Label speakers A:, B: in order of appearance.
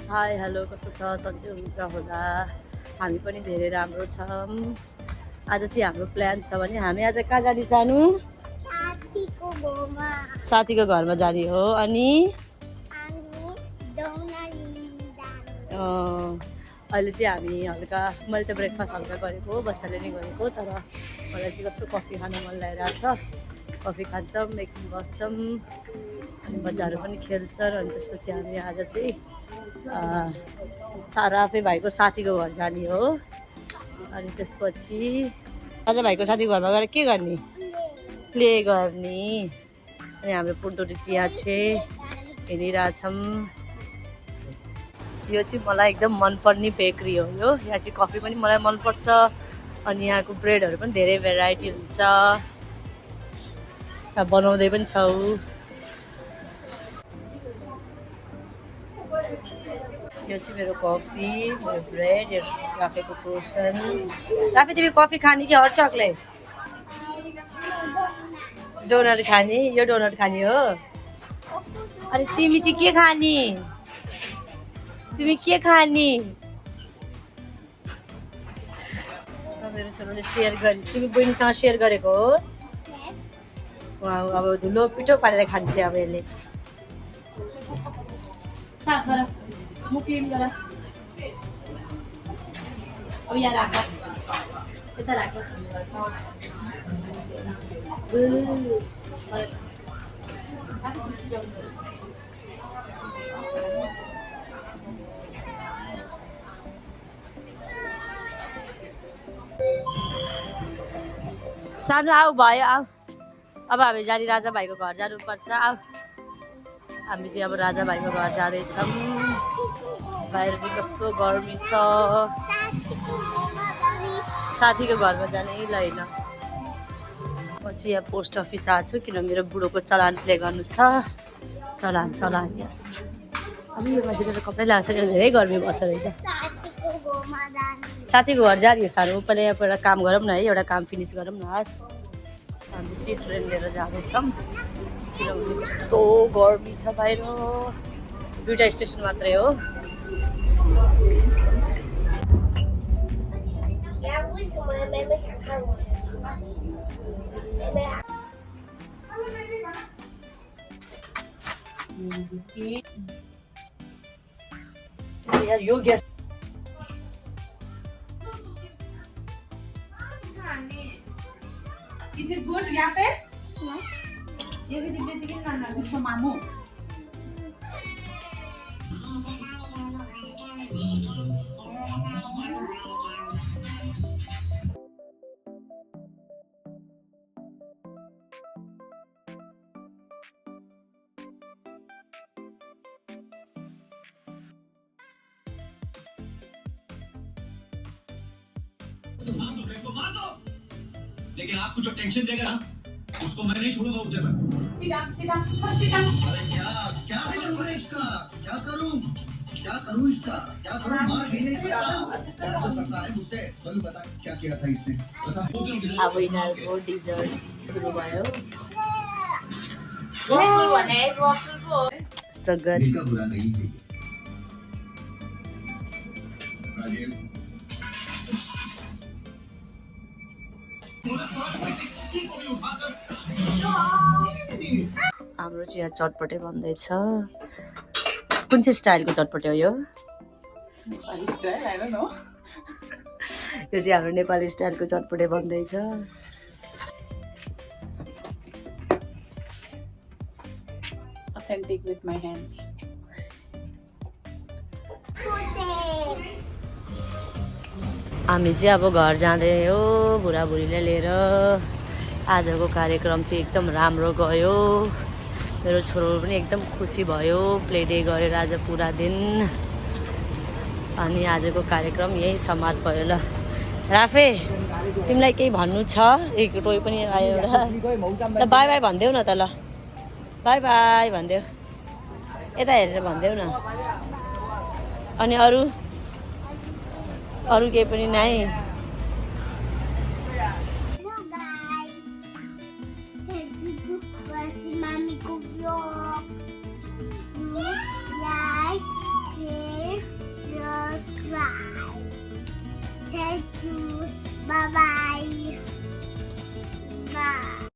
A: Hi hello कस्तो छ सन्चै हुनुहुन्छ होला हामी पनि धेरै राम्रो छौँ आज चाहिँ हाम्रो प्लान छ भने हामी आज कहाँ जाने सानो साथीको घरमा जाने हो अनि अहिले चाहिँ हामी हल्का मैले त ब्रेकफास्ट हल्का गरेको बच्चाले नै गरेको तर मलाई चाहिँ कस्तो कफी खान मन लागिरहेको छ कफी खान्छौँ एकछिन बस्छौँ अनि बच्चाहरू पनि खेल्छन् अनि त्यसपछि हामी आज चाहिँ राफे भाइको साथीको घर जाने हो अनि त्यसपछि राजा भाइको साथीको घरमा गएर के गर्ने प्ले गर्ने अनि हाम्रो पुनटोरी चिया चाहिँ हिँडिरहेछौँ यो चाहिँ मलाई एकदम मनपर्ने बेकरी हो यो यहाँ चाहिँ कफी पनि मलाई मनपर्छ अनि यहाँको ब्रेडहरू पनि धेरै भेराइटी हुन्छ बनाउँदै पनि छौँ यो चाहिँ मेरो कफी मेरो ब्रेड यो राफेको क्रोसन राफे तिमी कफी खाने कि हर चक्लेट डोनट खाने यो डोनट खाने हो अनि तिमी चाहिँ के खाने तिमी के खाने मेरो सबैले सेयर गरे तिमी बहिनीसँग सेयर गरेको हो अब धुलो पिठो पारेर खान्छ अब यसले म क्लिन गर अब यहाँ राख यता राख सानो आऊ भयो आऊ अब हामी जाने राजा भाइको घर जानुपर्छ आऊ हामी चाहिँ अब राजा भाइको घर जाँदैछौँ बाहिर चाहिँ कस्तो गर्मी छ साथीको घरमा जाने ल होइन म चाहिँ यहाँ पोस्ट अफिस आएको छु किन मेरो बुढोको चलान प्ले गर्नु छ चलान चलान यस अब यो मान्छेले कपडा लगाएको छ धेरै गर्मी पर्छ रहेछ साथीको घर जाने सानो पहिला यहाँ पहिला काम गरौँ न है एउटा काम फिनिस गरौँ न हस् हामी चाहिँ ट्रेन लिएर जाँदैछौँ किनभने कस्तो गर्मी छ बाहिर दुईवटा स्टेसन मात्रै हो यार यो gas
B: Is it good, Yafe? No. You can eat the chicken and this for Mamu.
C: लेकिन आपको जो टेंशन देगा ना उसको मैं नहीं छोड़ूंगा उधर पर
B: सीधा सीधा सीधा
C: अरे क्या है जो इसका क्या करूं इसका क्या करूं मार भी नहीं सकता क्या तो करता है मुझसे बोलो बता क्या किया था इसने बता
A: अब यिनीहरूको डिजर्ट सुरु भयो सगर
C: इनका बुरा नहीं है राजीव
A: हाम्रो चाहिँ यहाँ चटपटे बन्दैछ कुन चाहिँ स्टाइलको चटपटे हो यो
B: Nepali style I don't know.
A: यो चाहिँ हाम्रो Nepali स्टाइलको चटपटे बन्दैछ
B: Authentic with my hands.
A: हामी चाहिँ अब घर जाँदै हो बुढाबुढीलाई लिएर आजको कार्यक्रम चाहिँ एकदम राम्रो गयो मेरो छोरो पनि एकदम खुसी भयो प्ले डे गरेर आज पुरा दिन अनि आजको कार्यक्रम यही समाप्त भयो ल राफे तिमीलाई केही भन्नु छ एक टोय पनि आयो एउटा ल बाई बाई भनिदेऊ न त ल बाई बाई भनिदेऊ यता हेरेर भनिदेऊ न अनि अरू केही पनि नै
D: Hello guys, here's YouTube. Mommy go vlog.